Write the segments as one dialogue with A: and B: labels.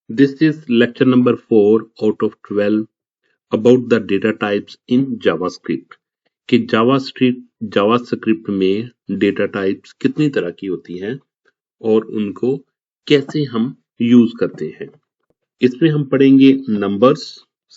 A: This is lecture number 4 out of 12 about the data types in JavaScript कि JavaScript में data types कितनी तरह की होती हैं और उनको कैसे हम यूज करते हैं। इसमें हम पढ़ेंगे numbers,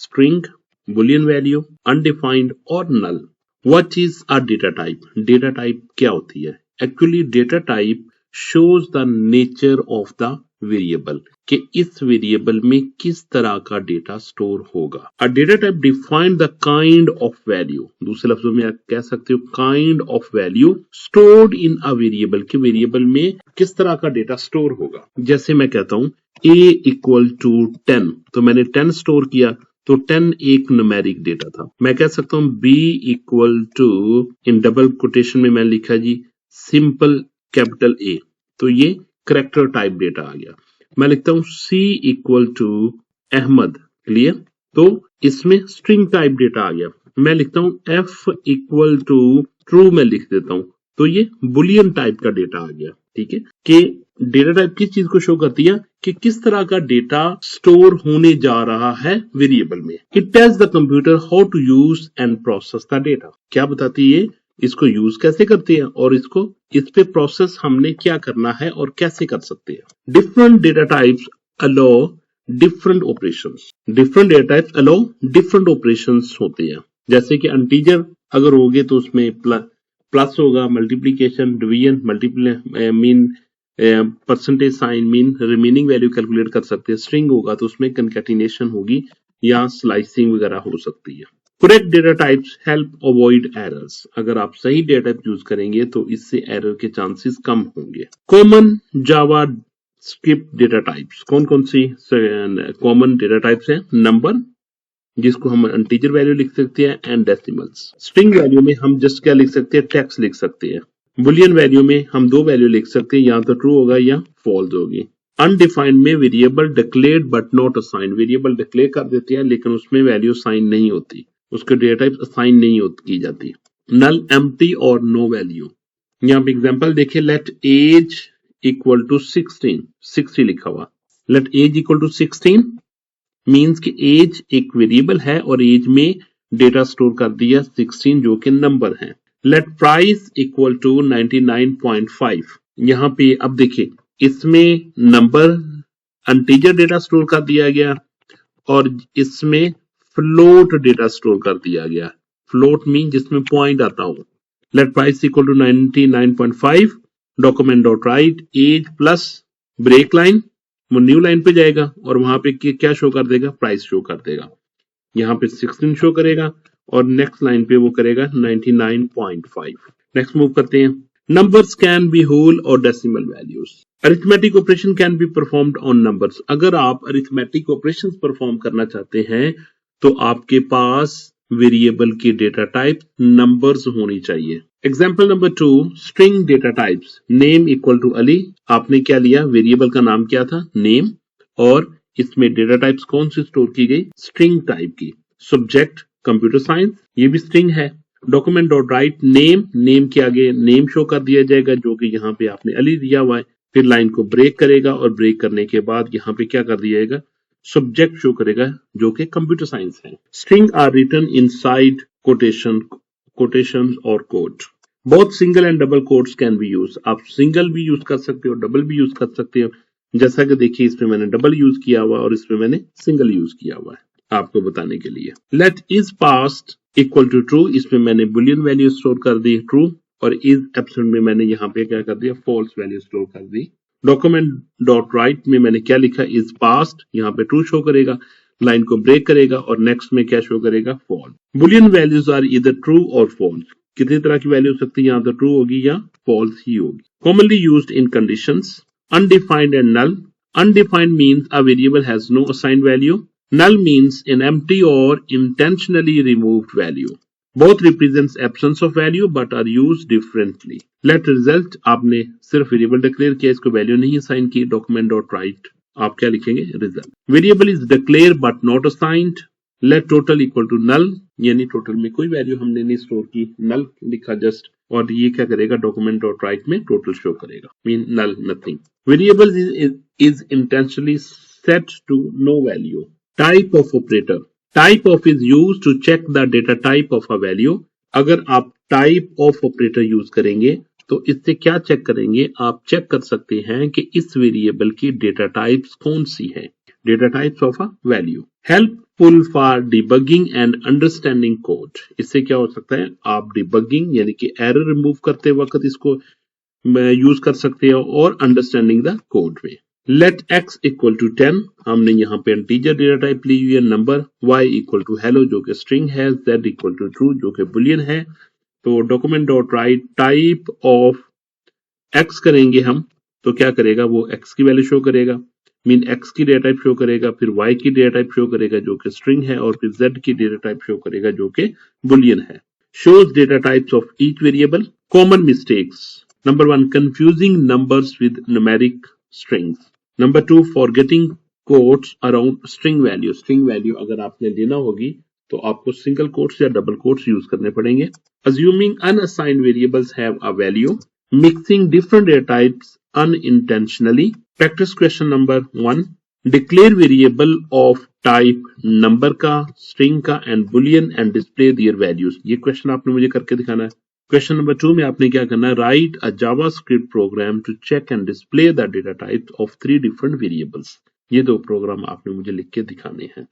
A: string, boolean value, undefined और null. What is a data type? Data type क्या होती है? Actually data type shows the nature of the variable कि इस वेरिएबल में किस तरह का डेटा स्टोर होगा। अ data type define the kind of value, दूसरे लफ्जों में आप कह सकते हो kind of value stored in a variable कि वेरिएबल में किस तरह का डेटा स्टोर होगा। जैसे मैं कहता हूं a इक्वल टू 10, तो मैंने 10 स्टोर किया तो 10 एक न्यूमेरिक डेटा था। मैं कह सकता हूं b equal to, in double quotation में मैंने लिखा जी सिंपल कैपिटल A, तो ये करेक्टर टाइप डेटा आ गया। मैं लिखता हूं C equal to Ahmed, clear, तो इसमें स्ट्रिंग टाइप डेटा आ गया। मैं लिखता हूं F इक्वल टू ट्रू, मैं लिख देता हूं, तो ये बुलियन टाइप का डेटा आ गया। ठीक है कि डेटा टाइप किस चीज को शो करती है कि किस तरह का डेटा स्टोर होने जा रहा है वेरिएबल में। It tells the computer how to use and process the data, क्या बताती है इसको यूज कैसे करते हैं और इसको इस पे प्रोसेस हमने क्या करना है और कैसे कर सकते हैं। Different data types allow different operations, different data types allow different operations होते हैं। जैसे कि इंटीजर अगर होगे तो उसमें प्लस होगा, multiplication, division, multiply mean percentage sign mean remaining value calculate कर सकते हैं। स्ट्रिंग होगा तो उसमें कंकैटिनेशन होगी या स्लाइसिंग वगैरह हो सकती है। Correct data types help avoid errors, अगर आप सही डेटा टाइप यूज करेंगे तो इससे एरर के चांसेस कम होंगे। कॉमन जावा स्क्रिप्ट डेटा टाइप्स, कौन कौन सी कॉमन डेटा टाइप्स हैं? नंबर, जिसको हम इंटीजर वैल्यू लिख सकते हैं, एंड डेसिमल्स। स्ट्रिंग वैल्यू में हम जस्ट क्या लिख सकते हैं? टेक्स्ट लिख सकते हैं। बुलियन वैल्यू में हम दो वैल्यू लिख सकते हैं, या तो ट्रू होगा या फॉल्स होगी। अनडिफाइंड में variable declared but not assigned, variable declare कर देते हैं लेकिन उसमें वैल्यू साइन नहीं होती, उसके डेटा टाइप असाइन नहीं की जाती। नल, एम्प्टी और नो वैल्यू। यहाँ पे एग्जांपल देखिए, लेट एज इक्वल टू 16, 60 लिखा हुआ। Let age equal to 16 means कि एज एक वेरिएबल है और एज में डेटा स्टोर कर दिया 16 जो कि नंबर है। लेट प्राइस इक्वल टू 99.5, यहाँ पे अब देखिए इसमें नंबर इंटीजर डेटा स्टोर कर दिया गया और इसमें फ्लोट डेटा स्टोर कर दिया गया। फ्लोट मीन जिसमें पॉइंट आता हो। Let price equal to 99.5, document dot write age plus break line, वो न्यू लाइन पे जाएगा और वहां पे क्या शो कर देगा? प्राइस शो कर देगा। यहाँ पे 16 शो करेगा और नेक्स्ट लाइन पे वो करेगा 99.5। नेक्स्ट मूव करते हैं। नंबर्स कैन बी होल और decimal values. Arithmetic operation can be performed on numbers, अगर आप अरिथमेटिक ऑपरेशंस परफॉर्म करना चाहते हैं तो आपके पास वेरिएबल की डेटा टाइप नंबर्स होनी चाहिए। Example number 2, string data types. Name equal to Ali, आपने क्या लिया? वेरिएबल का नाम क्या था? नेम, और इसमें डेटा टाइप्स कौन सी स्टोर की गई? स्ट्रिंग टाइप की। सब्जेक्ट कंप्यूटर साइंस, ये भी स्ट्रिंग है। Document dot write name, name के आगे नेम शो कर दिया जाएगा जो कि यहाँ पे आपने अली दिया हुआ है। फिर लाइन को ब्रेक करेगा और ब्रेक करने के बाद यहाँ पे क्या कर दिया जाएगा? सब्जेक्ट शो करेगा जो कि कंप्यूटर साइंस है। String are written inside quotation और quote. Both single and double quotes can be use, आप सिंगल भी यूज कर सकते हो, डबल भी यूज कर सकते हो। जैसा कि देखिए इसमें मैंने डबल यूज किया हुआ और इसमें मैंने सिंगल यूज किया हुआ है आपको बताने के लिए। Let is passed equal to true, इसमें मैंने बुलियन वैल्यू स्टोर कर दी ट्रू, और इज एब्सेंट में मैंने यहाँ पे क्या कर दिया? फॉल्स वैल्यू स्टोर कर दी। डॉक्यूमेंट डॉट राइट में मैंने क्या लिखा? इज पास्ट, यहाँ पे ट्रू शो करेगा, लाइन को ब्रेक करेगा और नेक्स्ट में क्या शो करेगा? फॉल्स। बुलियन वैल्यूज आर इधर ट्रू और फॉल्स, कितनी तरह की वैल्यू हो सकती है? यहाँ तो ट्रू होगी या फॉल्स ही होगी। Commonly used in conditions, undefined and null. Undefined means a variable has no assigned value. Null means an empty or intentionally removed value. Both represents absence of value but are used differently. Let result, आपने सिर्फ variable declare किया, इसको value नहीं assign की। Document dot right आप क्या लिखेंगे? Result. Variable is declare but not assigned. Let total equal to null, यानी टोटल में कोई वैल्यू हमने नहीं स्टोर की, नल लिखा जस्ट, और ये क्या करेगा? डॉक्यूमेंट डॉट राइट में टोटल शो करेगा, mean null nothing. Variable is intentionally set to no value. Type of operator. Type of is used to check the data type of a value. अगर आप type of operator use करेंगे तो इससे क्या check करेंगे, आप check कर सकते हैं कि इस वेरिएबल की डेटा टाइप्स कौन सी है, data types of a value. Helpful for debugging and understanding code. इससे क्या हो सकता है, आप डिबगिंग यानी कि एरर रिमूव करते वक्त इसको यूज कर सकते हैं और अंडरस्टैंडिंग द कोड में. लेट x इक्वल टू 10, हमने यहाँ पे इंटीजर डेटा टाइप ली हुई है number. y equal to hello जो कि स्ट्रिंग है. z इक्वल टू ट्रू जो कि बुलियन है. तो document dot right type of x करेंगे हम तो क्या करेगा, वो x की वैल्यू शो करेगा, मीन x की डेटा टाइप शो करेगा, फिर y की डेटा टाइप शो करेगा जो कि स्ट्रिंग है, और फिर z की डेटा टाइप शो करेगा जो कि बुलियन है. shows data types of each variable. Common mistakes. Number 1, confusing numbers with numeric strings. Number 2, forgetting quotes around string value. String value अगर आपने लेना होगी तो आपको सिंगल कोट्स या डबल कोट्स यूज करने पड़ेंगे. Assuming unassigned variables have a value. Mixing different data types unintentionally. Practice question number 1. Declare variable of type number का, स्ट्रिंग का and Boolean and display there values. ये question आपने मुझे करके दिखाना है. क्वेश्चन नंबर 2 में आपने क्या करना है, write a JavaScript program to check and display the data types of 3 different variables. ये 2 प्रोग्राम आपने मुझे लिख के दिखाने हैं.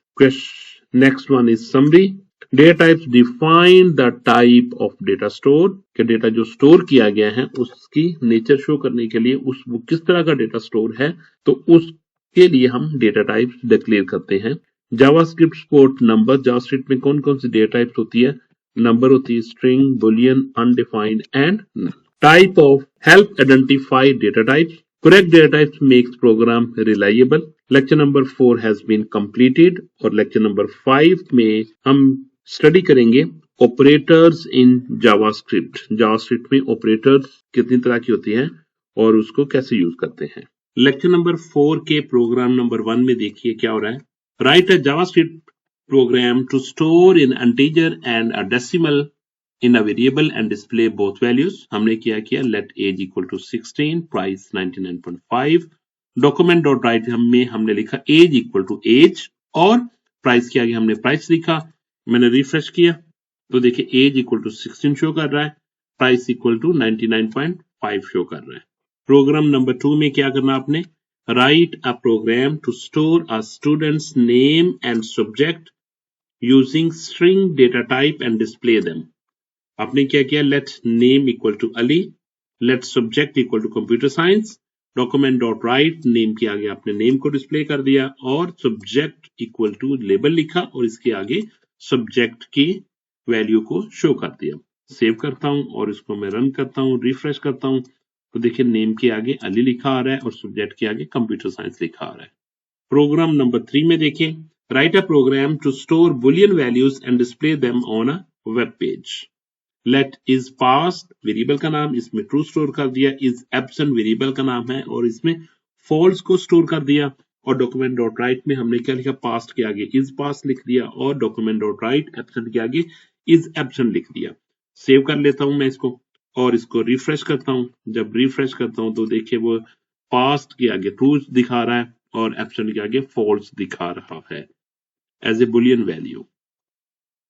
A: Next one is summary. Data types define the type of data store. के डेटा जो स्टोर किया गया है उसकी नेचर शो करने के लिए वो किस तरह का डेटा स्टोर है, तो उस के लिए हम डेटा टाइप्स डिक्लेयर करते हैं. JavaScript support number. जावास्क्रिप्ट में कौन कौन सी डेटा टाइप्स होती है, नंबर होती है, string, boolean, undefined and null. Type of help identify data types. Correct data types makes program reliable. Lecture number 4 has been completed और लेक्चर नंबर 5 में हम स्टडी करेंगे ऑपरेटर्स इन जावास्क्रिप्ट. जावास्क्रिप्ट में operators कितनी तरह की होती हैं और उसको कैसे यूज करते हैं. लेक्चर नंबर 4 के प्रोग्राम नंबर 1 में देखिए क्या हो रहा है. Write a JavaScript program to store in integer and a decimal in a variable and display both values. हमने क्या किया, let age equal to 16, price 99.5. Document dot write में हमने लिखा एज इक्वल टू एज और प्राइस के आगे हमने प्राइस लिखा. मैंने रिफ्रेश किया तो देखिए एज इक्वल टू 16 शो कर रहा है, प्राइस इक्वल टू 99.5 शो कर रहा है. प्रोग्राम नंबर 2 में क्या करना आपने, write a program to store a student's name and subject using string data type and display them. आपने क्या किया, let name equal to Ali, let subject equal to computer science. Document dot write name के आगे आपने name को display कर दिया और सब्जेक्ट इक्वल टू लेबल लिखा और इसके आगे सब्जेक्ट की वैल्यू को शो कर दिया. सेव करता हूं और इसको मैं रन करता हूं, रिफ्रेश करता हूं तो देखिए नेम के आगे अली लिखा आ रहा है और सब्जेक्ट के आगे कंप्यूटर साइंस लिखा आ रहा है. प्रोग्राम नंबर 3 में देखिए, write a program to store boolean values and display them on a web page. Let is passed variable का नाम, इसमें ट्रू स्टोर कर दिया. इज एब्सेंट वेरिएबल का नाम है और इसमें फॉल्स को स्टोर कर दिया. और डॉक्यूमेंट डॉट राइट में हमने क्या लिखा, पास्ट के आगे इज पास्ट लिख दिया और डॉक्यूमेंट डॉट राइट एब्सेंट के आगे इज एब्सेंट लिख दिया. सेव कर लेता हूं मैं इसको और इसको रिफ्रेश करता हूं. जब रिफ्रेश करता हूं तो देखिए वो पास्ट के आगे ट्रू दिखा रहा है और एब्सेंट के आगे फॉल्स दिखा रहा है as a boolean value.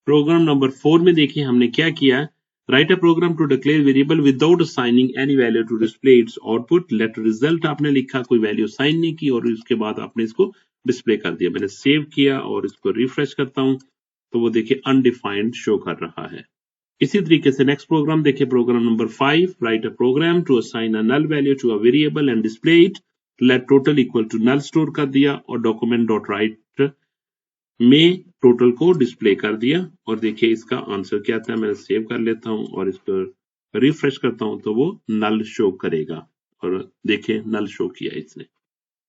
A: Program number 4 में देखिए हमने क्या किया, write a program to declare variable without assigning any value to display its output. Let result आपने लिखा, कोई वैल्यू असाइन नहीं की और उसके बाद आपने इसको डिस्प्ले कर दिया. मैंने सेव किया और इसको रिफ्रेश करता हूं तो वो देखिए अनडिफाइंड शो कर रहा है. इसी तरीके से नेक्स्ट प्रोग्राम देखिए, program number 5, write a program to assign a null value to a variable and display it. Let total equal to null store कर दिया और डॉक्यूमेंट डॉट राइट में टोटल को डिस्प्ले कर दिया और देखिए इसका आंसर क्या था. मैं सेव कर लेता हूं और इसको रिफ्रेश करता हूं तो वो नल शो करेगा और देखिए नल शो किया इसने.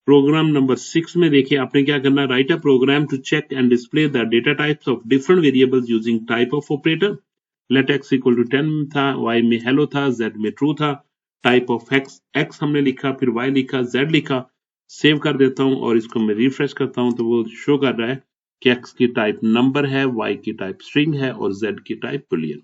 A: प्रोग्राम नंबर 6 में देखिए आपने क्या करना, write a program to check and display the data types of different variables using type of operator. Let x equal to 10 था, y में हेलो था, z में ट्रू था. टाइप ऑफ x हमने लिखा, फिर y लिखा, z लिखा. सेव कर देता हूं और इसको मैं रिफ्रेश करता हूं तो वो शो कर रहा है कि x की टाइप नंबर है, y की टाइप स्ट्रिंग है और z की टाइप बुलियन.